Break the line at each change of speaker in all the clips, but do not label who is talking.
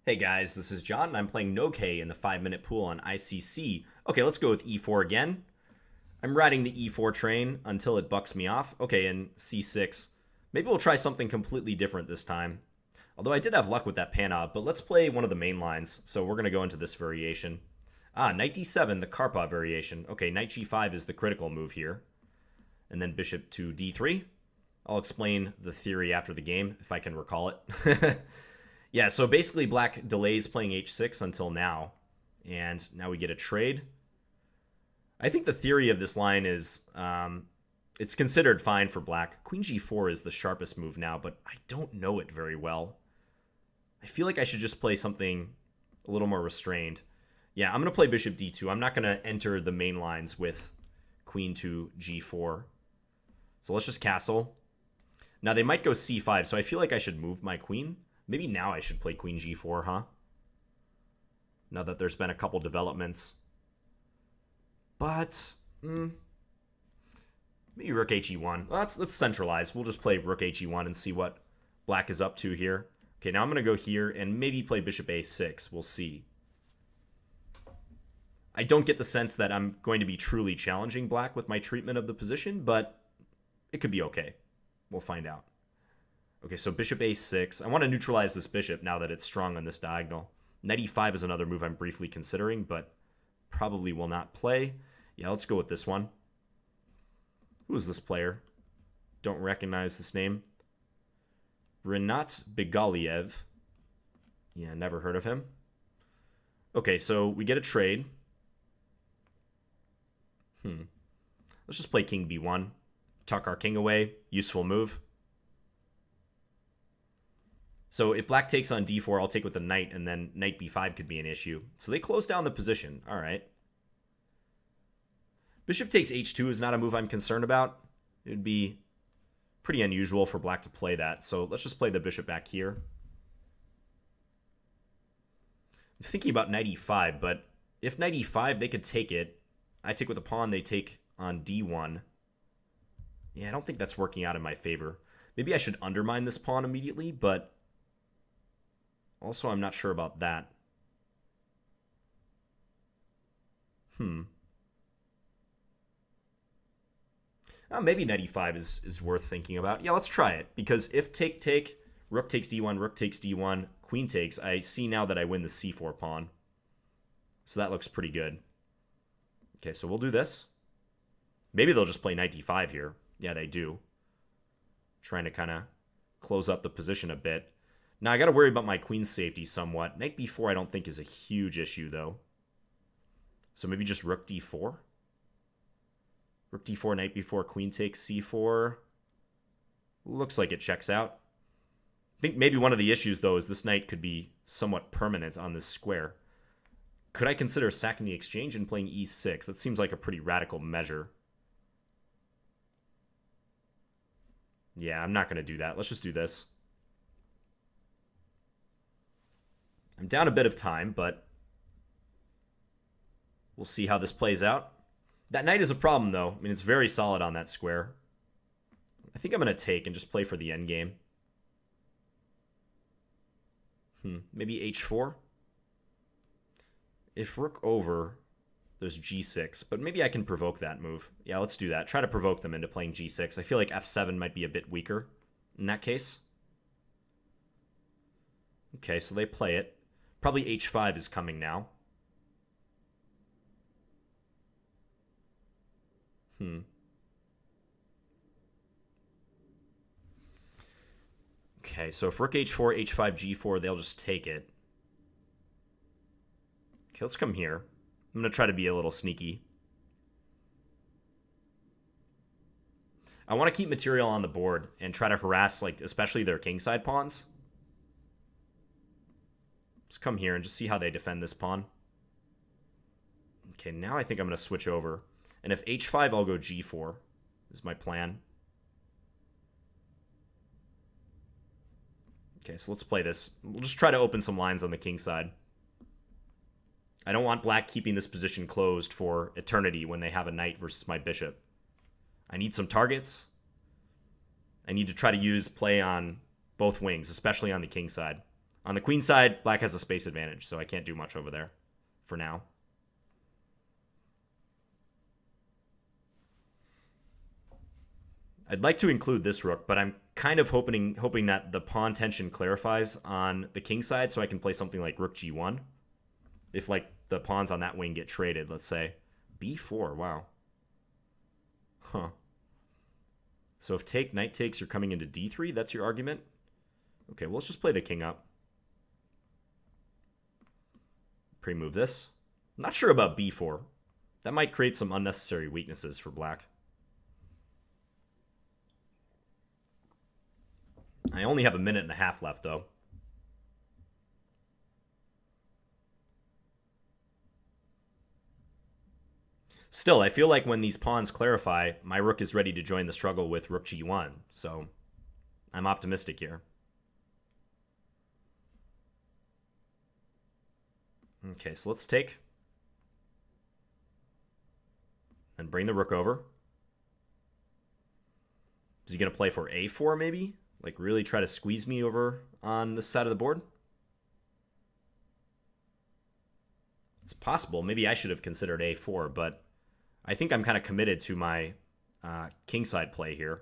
Hey guys, this is John, and I'm playing Noke in the 5-minute pool on ICC. Okay, let's go with e4 again. I'm riding the e4 train until it bucks me off. Okay, and c6. Maybe we'll try something completely different this time. Although I did have luck with that Panov, but let's play one of the main lines. So we're going to go into this variation. Knight d7, the Karpov variation. Okay, knight g5 is the critical move here. And then bishop to d3. I'll explain the theory after the game, if I can recall it. Yeah, so basically black delays playing h6 until now, and now we get a trade. I think the theory of this line is it's considered fine for black. Queen g4 is the sharpest move now, but I don't know it very well. I feel like I should just play something a little more restrained. Yeah, I'm going to play bishop d2. I'm not going to enter the main lines with queen to g4. So let's just castle. Now they might go c5, so I feel like I should move my queen. Maybe now I should play queen g4, huh? Now that there's been a couple developments. But, maybe rook he1. Well, let's centralize. We'll just play rook he1 and see what black is up to here. Okay, now I'm going to go here and maybe play bishop a6. We'll see. I don't get the sense that I'm going to be truly challenging black with my treatment of the position, but it could be okay. We'll find out. Okay, so bishop a6. I want to neutralize this bishop now that it's strong on this diagonal. Knight e5 is another move I'm briefly considering, but probably will not play. Yeah, let's go with this one. Who is this player? Don't recognize this name. Renat Bigaliev. Yeah, never heard of him. Okay, so we get a trade. Let's just play king b1. Tuck our king away. Useful move. So if black takes on d4, I'll take with the knight, and then knight b5 could be an issue. So they close down the position. All right. Bishop takes h2 is not a move I'm concerned about. It would be pretty unusual for black to play that. So let's just play the bishop back here. I'm thinking about knight e5, but if knight e5, they could take it. I take with the pawn, they take on d1. Yeah, I don't think that's working out in my favor. Maybe I should undermine this pawn immediately, but also I'm not sure about that. Maybe knight e5 is worth thinking about. Yeah, let's try it. Because if take, rook takes d1, rook takes d1, queen takes, I see now that I win the c4 pawn. So that looks pretty good. Okay, so we'll do this. Maybe they'll just play knight d5 here. Yeah, they do. Trying to kind of close up the position a bit. Now, I got to worry about my queen's safety somewhat. Knight b4 I don't think is a huge issue, though. So maybe just rook d4. Rook d4, knight b4, queen takes c4. Looks like it checks out. I think maybe one of the issues, though, is this knight could be somewhat permanent on this square. Could I consider sacking the exchange and playing e6? That seems like a pretty radical measure. Yeah, I'm not going to do that. Let's just do this. I'm down a bit of time, but we'll see how this plays out. That knight is a problem, though. I mean, it's very solid on that square. I think I'm going to take and just play for the endgame. Maybe h4? If rook over, there's g6, but maybe I can provoke that move. Yeah, let's do that. Try to provoke them into playing g6. I feel like f7 might be a bit weaker in that case. Okay, so they play it. Probably h5 is coming now. Okay, so if rook h4, h5, g4, they'll just take it. Okay, let's come here. I'm going to try to be a little sneaky. I want to keep material on the board and try to harass, like, especially their kingside pawns. Let's come here and just see how they defend this pawn. Okay, now I think I'm going to switch over. And if h5, I'll go g4 is my plan. Okay, so let's play this. We'll just try to open some lines on the king side. I don't want black keeping this position closed for eternity when they have a knight versus my bishop. I need some targets. I need to try to use play on both wings, especially on the king side. On the queen side, black has a space advantage, so I can't do much over there for now. I'd like to include this rook, but I'm kind of hoping that the pawn tension clarifies on the king side so I can play something like rook g1. If, like, the pawns on that wing get traded, let's say. b4, wow. Huh. So if take, knight takes, you're coming into d3, that's your argument? Okay, well, let's just play the king up. Pre-move this. I'm not sure about b4. That might create some unnecessary weaknesses for black. I only have a minute and a half left, though. Still, I feel like when these pawns clarify, my rook is ready to join the struggle with rook g1, so I'm optimistic here. Okay, so let's take. And bring the rook over. Is he going to play for a4, maybe? Like, really try to squeeze me over on this side of the board? It's possible. Maybe I should have considered a4, but I think I'm kind of committed to my kingside play here.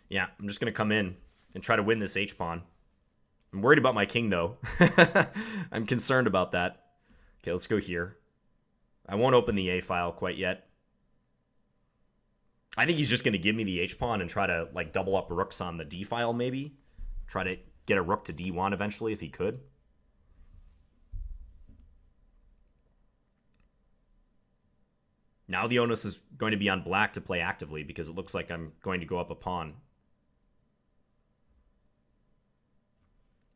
Yeah, I'm just going to come in and try to win this h-pawn. I'm worried about my king, though. I'm concerned about that. Okay, let's go here. I won't open the a file quite yet. I think he's just going to give me the h-pawn and try to, like, double up rooks on the d file, maybe. Try to get a rook to d1 eventually if he could. Now the onus is going to be on black to play actively because it looks like I'm going to go up a pawn.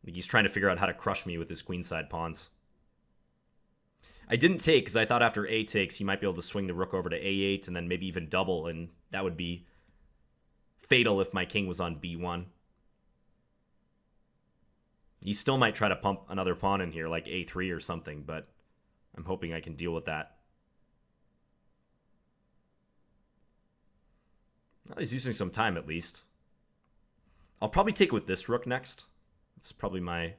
He's trying to figure out how to crush me with his queenside pawns. I didn't take because I thought after a takes, he might be able to swing the rook over to a8 and then maybe even double, and that would be fatal if my king was on b1. He still might try to pump another pawn in here, like a3 or something, but I'm hoping I can deal with that. Well, he's using some time at least. I'll probably take with this rook next. That's probably my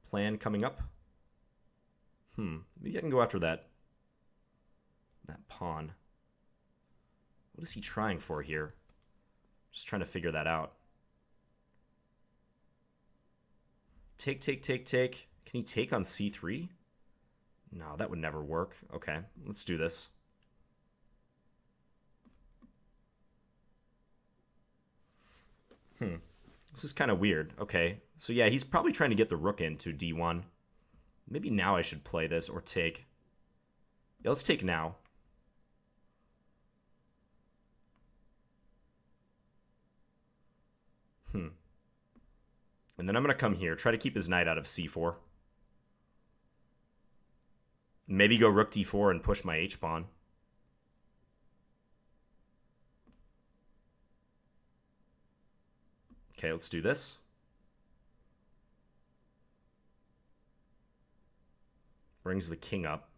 plan coming up. Maybe I can go after that pawn. What is he trying for here? Just trying to figure that out. Take, take, take, take. Can he take on c3? No, that would never work. Okay, let's do this. This is kind of weird. Okay, so yeah, he's probably trying to get the rook into d1. Maybe now I should play this or take. Yeah, let's take now. And then I'm going to come here, try to keep his knight out of c4. Maybe go rook d4 and push my h-pawn. Okay, let's do this. Brings the king up.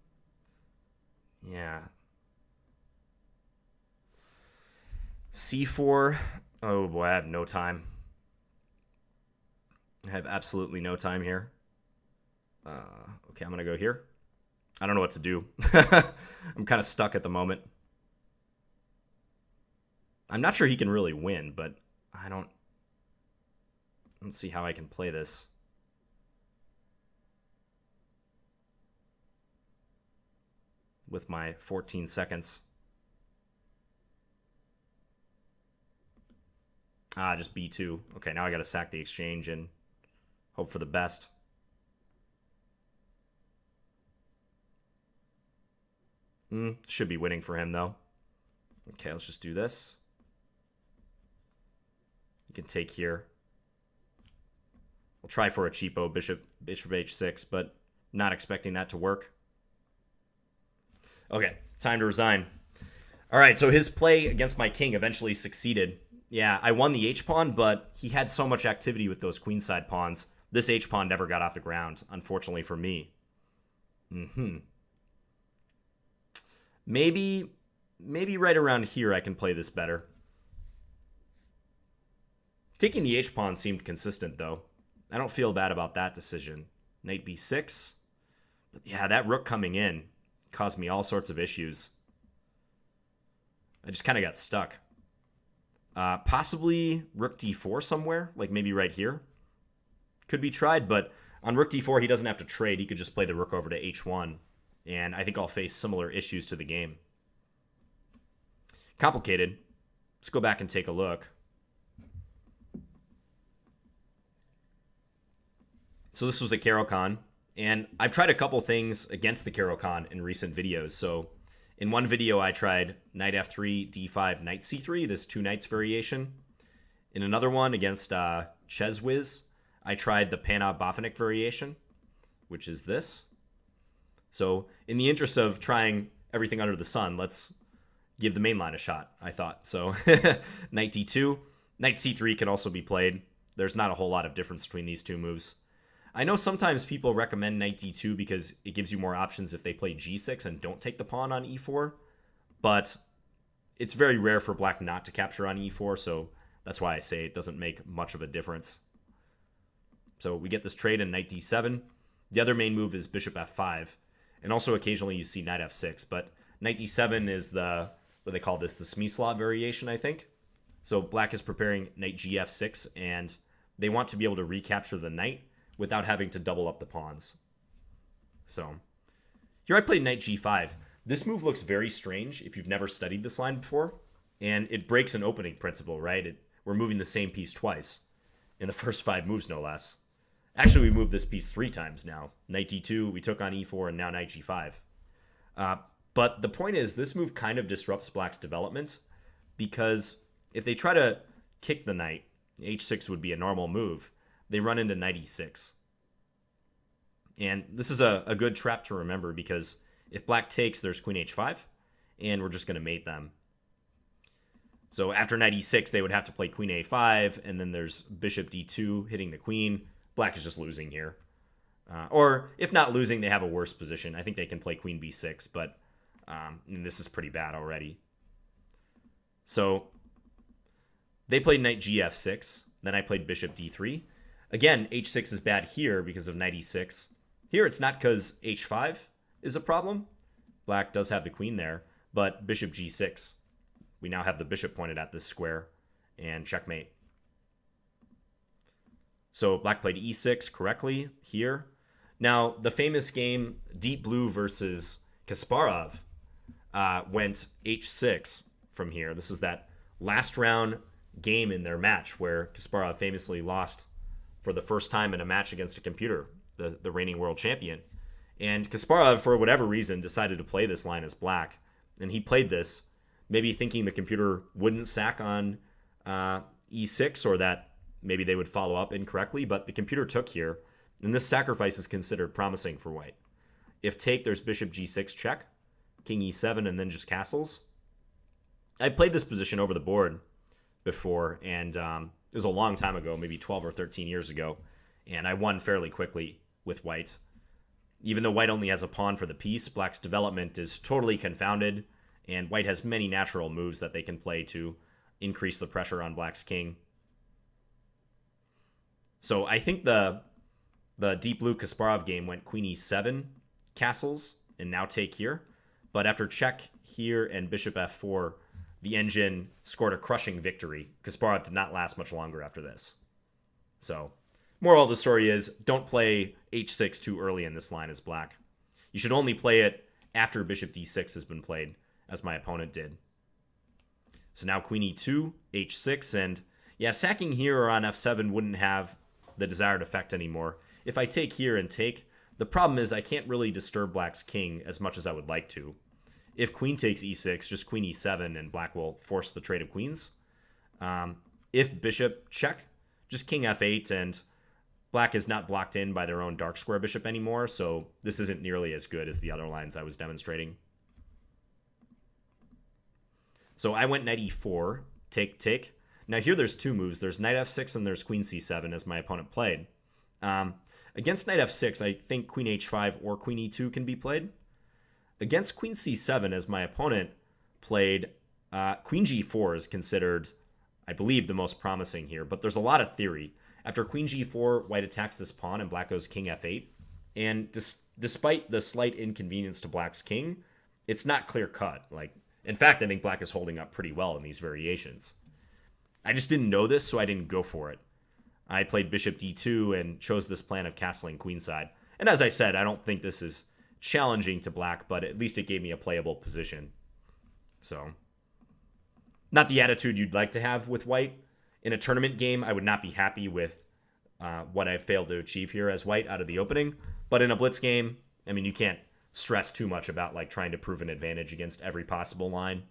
Yeah. c4. Oh boy, I have no time. I have absolutely no time here. Okay, I'm going to go here. I don't know what to do. I'm kind of stuck at the moment. I'm not sure he can really win, but I don't see how I can play this. With my 14 seconds. Just b2. Okay, now I got to sack the exchange and hope for the best. Should be winning for him, though. Okay, let's just do this. You can take here. We'll try for a cheapo bishop h6, but not expecting that to work. Okay, time to resign. All right, so his play against my king eventually succeeded. Yeah, I won the h-pawn, but he had so much activity with those queenside pawns. This h-pawn never got off the ground, unfortunately for me. Maybe right around here I can play this better. Taking the h-pawn seemed consistent, though. I don't feel bad about that decision. Knight b6. But yeah, that rook coming in caused me all sorts of issues. I just kind of got stuck. Possibly rook d4 somewhere, like maybe right here. Could be tried, but on rook d4, he doesn't have to trade. He could just play the rook over to h1, and I think I'll face similar issues to the game. Complicated. Let's go back and take a look. So this was a Caro-Kann, and I've tried a couple things against the Caro-Kann in recent videos. So in one video, I tried knight f3, d5, knight c3, this two knights variation. In another one against Chezwiz, I tried the Panov-Bofanik variation, which is this. So in the interest of trying everything under the sun, let's give the main line a shot, I thought. So knight d2, knight c3 can also be played. There's not a whole lot of difference between these two moves. I know sometimes people recommend knight d2 because it gives you more options if they play g6 and don't take the pawn on e4, but it's very rare for black not to capture on e4, so that's why I say it doesn't make much of a difference. So we get this trade in knight d7. The other main move is bishop f5, and also occasionally you see knight f6, but knight d7 is the, what they call this, the Smyslov variation, I think. So black is preparing knight gf6, and they want to be able to recapture the knight without having to double up the pawns. So here I played knight g5. This move looks very strange if you've never studied this line before, and it breaks an opening principle, right? We're moving the same piece twice, in the first 5 moves no less. Actually, we moved this piece 3 times now. Knight d2, we took on e4, and now knight g5. But the point is, this move kind of disrupts black's development, because if they try to kick the knight, h6 would be a normal move. They run into knight e6. And this is a good trap to remember, because if black takes, there's queen h5, and we're just going to mate them. So after knight e6, they would have to play queen a5, and then there's bishop d2 hitting the queen. Black is just losing here. Or if not losing, they have a worse position. I think they can play queen b6, but this is pretty bad already. So they played knight gf6. Then I played bishop d3. Again, h6 is bad here because of knight e6. Here it's not because h5 is a problem. Black does have the queen there, but bishop g6. We now have the bishop pointed at this square, and checkmate. So black played e6 correctly here. Now, the famous game Deep Blue versus Kasparov went h6 from here. This is that last round game in their match where Kasparov famously lost for the first time in a match against a computer, the reigning world champion. And Kasparov, for whatever reason, decided to play this line as black. And he played this, maybe thinking the computer wouldn't sack on e6, or that maybe they would follow up incorrectly, but the computer took here, and this sacrifice is considered promising for white. If take, there's bishop g6 check, king e7, and then just castles. I played this position over the board before, and it was a long time ago, maybe 12 or 13 years ago, and I won fairly quickly with white. Even though white only has a pawn for the piece, black's development is totally confounded, and white has many natural moves that they can play to increase the pressure on black's king. So I think the Deep Blue Kasparov game went queen e7, castles, and now take here. But after check here and bishop f4, the engine scored a crushing victory. Kasparov did not last much longer after this. So, moral of the story is, don't play h6 too early in this line as black. You should only play it after bishop d6 has been played, as my opponent did. So now queen e2, h6, and yeah, sacking here or on f7 wouldn't have the desired effect anymore. If I take here and take, the problem is I can't really disturb black's king as much as I would like to. If queen takes e6, just queen e7, and black will force the trade of queens. If bishop check, just king f8, and black is not blocked in by their own dark square bishop anymore, so this isn't nearly as good as the other lines I was demonstrating. So I went knight e4, take, take. Now here there's 2 moves. There's knight f6 and there's queen c7 as my opponent played. Against knight f6, I think queen h5 or queen e2 can be played. against queen c7, as my opponent played queen g4 is considered, I believe, the most promising here, but there's a lot of theory. After queen g4, white attacks this pawn and black goes king f8. And despite the slight inconvenience to black's king, it's not clear cut. Like, in fact, I think black is holding up pretty well in these variations. I just didn't know this, so I didn't go for it. I played bishop d2 and chose this plan of castling queenside. And as I said, I don't think this is challenging to black, but at least it gave me a playable position. So, not the attitude you'd like to have with white. In a tournament game, I would not be happy with what I failed to achieve here as white out of the opening. But in a blitz game, I mean, you can't stress too much about like trying to prove an advantage against every possible line.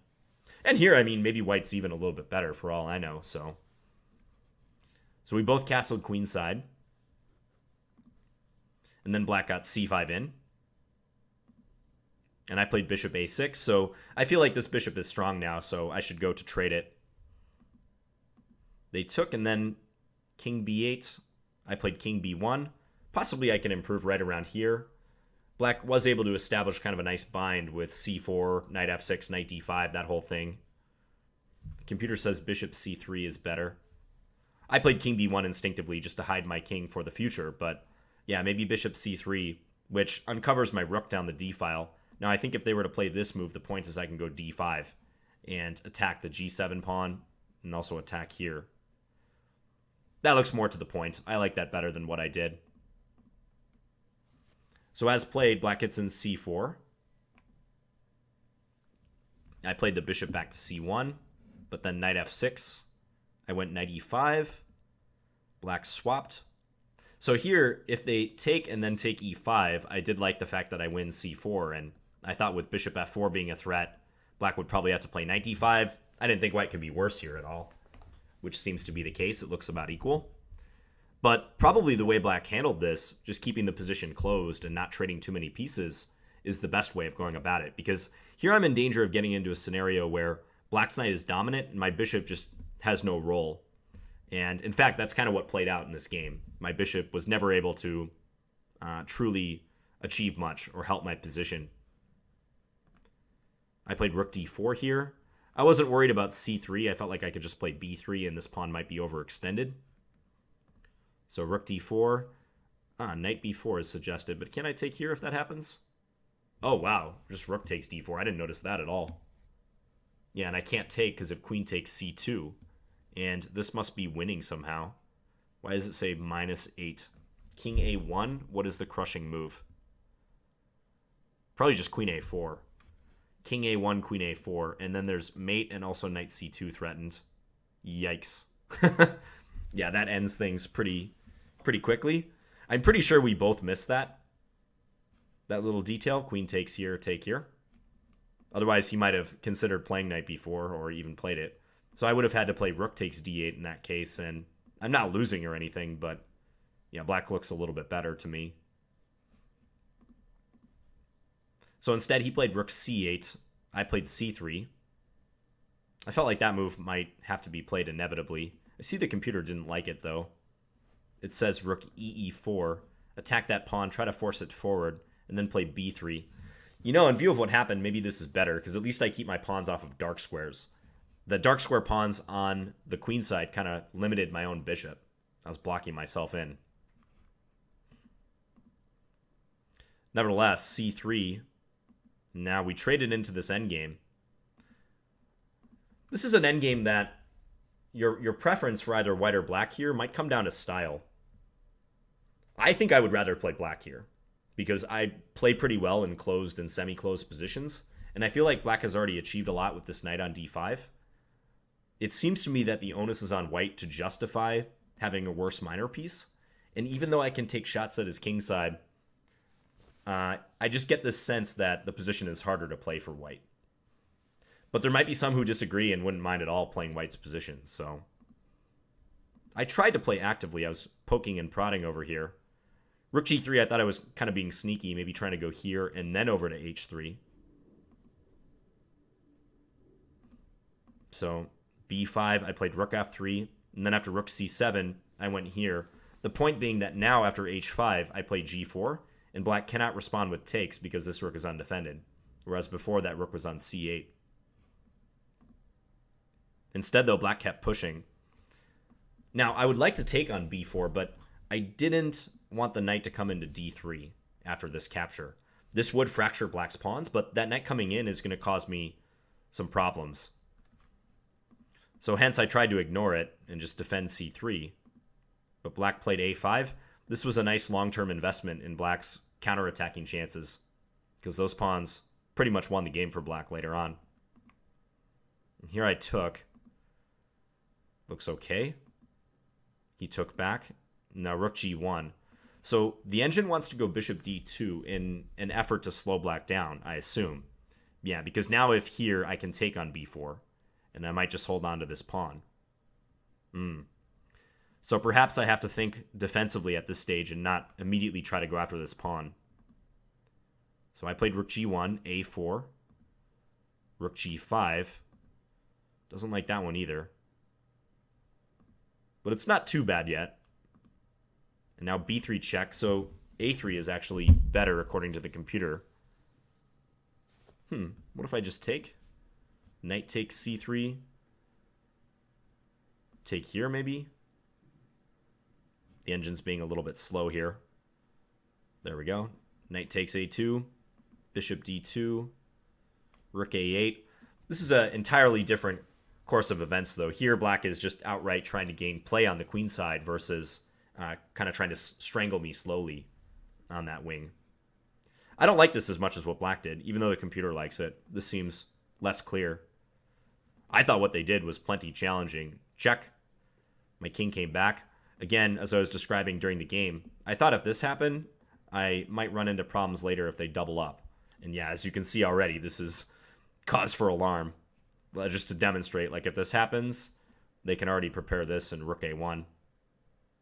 And here, I mean, maybe white's even a little bit better for all I know. So we both castled queenside. And then black got c5 in. And I played bishop a6. So I feel like this bishop is strong now, so I should go to trade it. They took, and then king b8. I played king b1. Possibly I can improve right around here. Black was able to establish kind of a nice bind with c4, knight f6, knight d5, that whole thing. The computer says bishop c3 is better. I played king b1 instinctively just to hide my king for the future, but yeah, maybe bishop c3, which uncovers my rook down the d file. Now, I think if they were to play this move, the point is I can go d5 and attack the g7 pawn and also attack here. That looks more to the point. I like that better than what I did. So as played, black gets in c4. I played the bishop back to c1, but then knight f6. I went knight e5. Black swapped. So here, if they take and then take e5, I did like the fact that I win c4, and I thought with bishop f4 being a threat, black would probably have to play knight d5. I didn't think white could be worse here at all, which seems to be the case. It looks about equal. But probably the way black handled this, just keeping the position closed and not trading too many pieces, is the best way of going about it. Because here I'm in danger of getting into a scenario where black's knight is dominant and my bishop just has no role. And in fact, that's kind of what played out in this game. My bishop was never able to truly achieve much or help my position. I played rook d4 here. I wasn't worried about c3. I felt like I could just play b3 and this pawn might be overextended. So rook d4. Knight b4 is suggested, but can I take here if that happens? Oh, wow. Just rook takes d4. I didn't notice that at all. Yeah, and I can't take because if queen takes c2. And this must be winning somehow. Why does it say -8? King a1? What is the crushing move? Probably just queen a4. King a1, queen a4. And then there's mate and also knight c2 threatened. Yikes. Yeah, that ends things pretty quickly. I'm pretty sure we both missed that little detail. Queen takes here, take here. Otherwise, he might have considered playing knight b4 or even played it. So I would have had to play rook takes d8 in that case, and I'm not losing or anything, but yeah, black looks a little bit better to me. So instead, he played rook c8. I played c3. I felt like that move might have to be played inevitably. I see the computer didn't like it, though. It says rook e4. Attack that pawn, try to force it forward, and then play b3. You know, in view of what happened, maybe this is better, because at least I keep my pawns off of dark squares. The dark square pawns on the queen side kind of limited my own bishop. I was blocking myself in. Nevertheless, c3. Now we traded into this endgame. This is an endgame that your preference for either white or black here might come down to style. I think I would rather play black here because I play pretty well in closed and semi-closed positions, and I feel like black has already achieved a lot with this knight on d5. It seems to me that the onus is on white to justify having a worse minor piece, and even though I can take shots at his king side, I just get this sense that the position is harder to play for white. But there might be some who disagree and wouldn't mind at all playing white's position, so I tried to play actively. I was poking and prodding over here. Rook g3, I thought I was kind of being sneaky, maybe trying to go here and then over to h3. So b5, I played rook f3, and then after rook c7, I went here. The point being that now after h5, I play g4, and black cannot respond with takes because this rook is undefended. whereas before that rook was on c8. Instead, though, black kept pushing. Now, I would like to take on b4, but I didn't want the knight to come into d3 after this capture. This would fracture black's pawns, but that knight coming in is going to cause me some problems. So hence I tried to ignore it and just defend c3. But black played a5. This was a nice long-term investment in black's counterattacking chances, because those pawns pretty much won the game for black later on. And here I took. Looks okay. He took back. Now rook g1. So the engine wants to go bishop d2 in an effort to slow black down, I assume. Yeah, because now if here I can take on b4, and I might just hold on to this pawn. So perhaps I have to think defensively at this stage and not immediately try to go after this pawn. So I played rook g1, a4, rook g5. Doesn't like that one either. But it's not too bad yet. And now b3 check, so a3 is actually better according to the computer. What if I just take? Knight takes c3. Take here, maybe? The engine's being a little bit slow here. There we go. Knight takes a2. Bishop d2. Rook a8. This is an entirely different course of events, though. Here, black is just outright trying to gain play on the queen side versus kind of trying to strangle me slowly on that wing. I don't like this as much as what black did, even though the computer likes it. This seems less clear. I thought what they did was plenty challenging. Check. My king came back. Again, as I was describing during the game, I thought if this happened, I might run into problems later if they double up. And yeah, as you can see already, this is cause for alarm. Just to demonstrate, like if this happens, they can already prepare this in rook a1.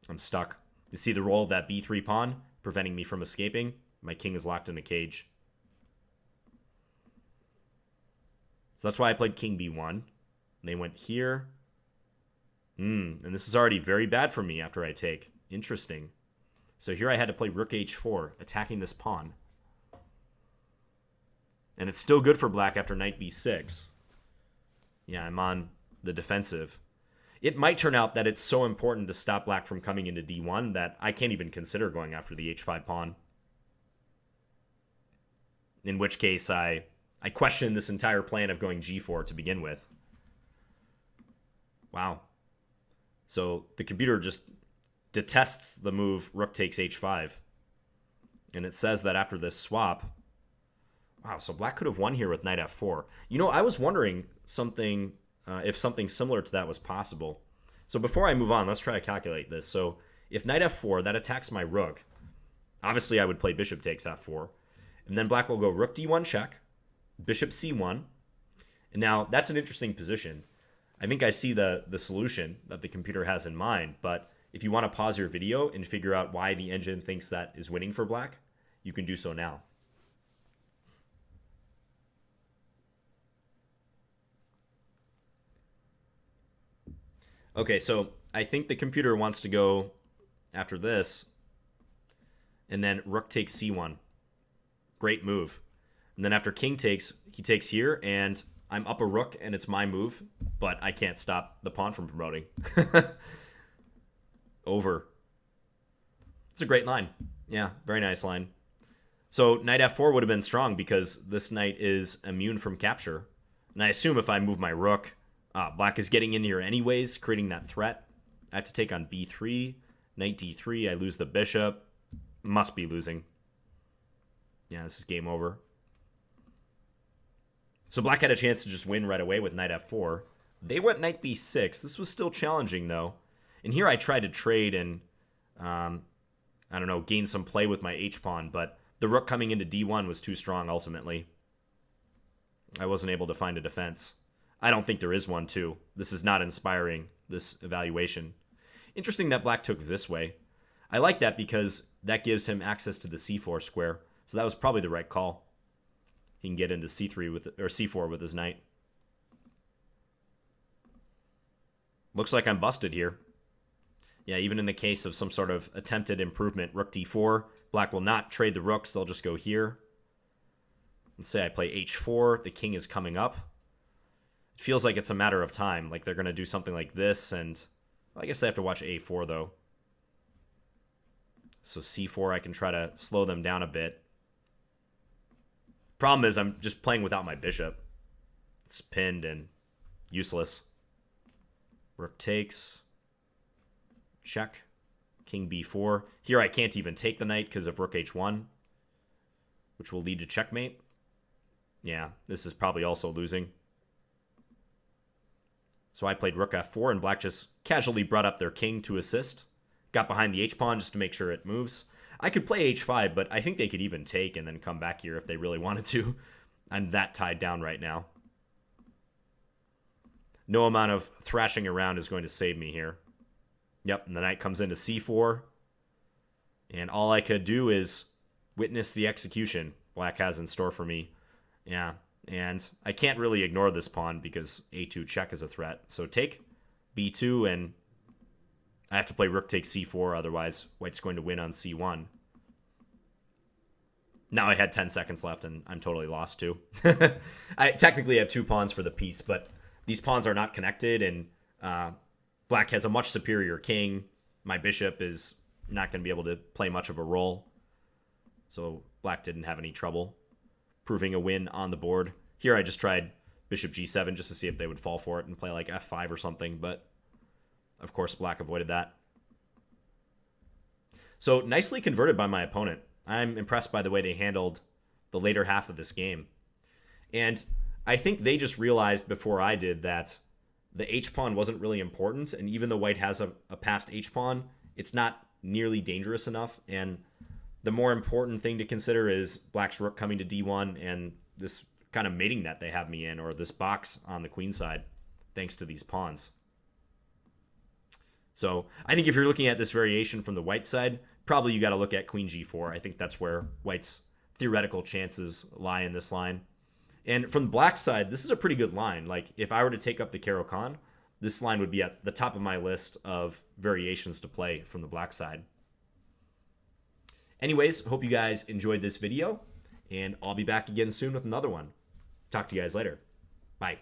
I'm stuck. You see the role of that b3 pawn preventing me from escaping? My king is locked in a cage. So that's why I played king b1. They went here. And this is already very bad for me after I take. Interesting. So here I had to play rook h4, attacking this pawn. And it's still good for black after knight b6. Yeah, I'm on the defensive. It might turn out that it's so important to stop black from coming into d1 that I can't even consider going after the h5 pawn. In which case, I question this entire plan of going g4 to begin with. Wow. So the computer just detests the move rook takes h5. And it says that after this swap... Wow, so black could have won here with knight f4. You know, I was wondering something if something similar to that was possible. So before I move on, let's try to calculate this. So if knight f4, that attacks my rook. Obviously, I would play bishop takes f4. And then black will go rook d1 check, bishop c1. And now that's an interesting position. I think I see the solution that the computer has in mind. But if you want to pause your video and figure out why the engine thinks that is winning for black, you can do so now. Okay, so I think the computer wants to go after this, and then rook takes c1. Great move. And then after king takes, he takes here, and I'm up a rook, and it's my move, but I can't stop the pawn from promoting. Over. It's a great line. Yeah, very nice line. So knight f4 would have been strong because this knight is immune from capture. And I assume if I move my rook... black is getting in here anyways, creating that threat. I have to take on b3, knight d3. I lose the bishop. Must be losing. Yeah, this is game over. So black had a chance to just win right away with knight f4. They went knight b6. This was still challenging, though. And here I tried to trade and, I don't know, gain some play with my h-pawn, but the rook coming into d1 was too strong, ultimately. I wasn't able to find a defense. I don't think there is one, too. This is not inspiring, this evaluation. Interesting that black took this way. I like that because that gives him access to the c4 square. So that was probably the right call. He can get into c3 with or c4 with his knight. Looks like I'm busted here. Yeah, even in the case of some sort of attempted improvement, rook d4, black will not trade the rooks. They'll just go here. let's say I play h4, the king is coming up. It feels like it's a matter of time. Like they're going to do something like this, and well, I guess I have to watch a4 though. So c4, I can try to slow them down a bit. Problem is I'm just playing without my bishop. It's pinned and useless. Rook takes. Check. King b4. Here I can't even take the knight because of rook h1, which will lead to checkmate. Yeah, this is probably also losing. So I played rook f4, and black just casually brought up their king to assist. Got behind the h-pawn just to make sure it moves. I could play h5, but I think they could even take and then come back here if they really wanted to. I'm that tied down right now. No amount of thrashing around is going to save me here. Yep, and the knight comes into c4. And all I could do is witness the execution black has in store for me. Yeah, and I can't really ignore this pawn because a2 check is a threat. So take b2, and I have to play rook takes c4, otherwise white's going to win on c1. Now I had 10 seconds left, and I'm totally lost too. I technically have 2 pawns for the piece, but these pawns are not connected, and black has a much superior king. My bishop is not going to be able to play much of a role. So black didn't have any trouble proving a win on the board. Here I just tried bishop g7 just to see if they would fall for it and play like f5 or something, but of course black avoided that. So nicely converted by my opponent. I'm impressed by the way they handled the later half of this game. And I think they just realized before I did that the h-pawn wasn't really important, and even though white has a passed h-pawn, it's not nearly dangerous enough, and the more important thing to consider is black's rook coming to d1 and this kind of mating net they have me in, or this box on the queen side, thanks to these pawns. So I think if you're looking at this variation from the white side, probably you got to look at queen g4. I think that's where white's theoretical chances lie in this line. And from the black side, this is a pretty good line. Like, if I were to take up the Caro-Kann, this line would be at the top of my list of variations to play from the black side. Anyways, hope you guys enjoyed this video, and I'll be back again soon with another one. Talk to you guys later. Bye.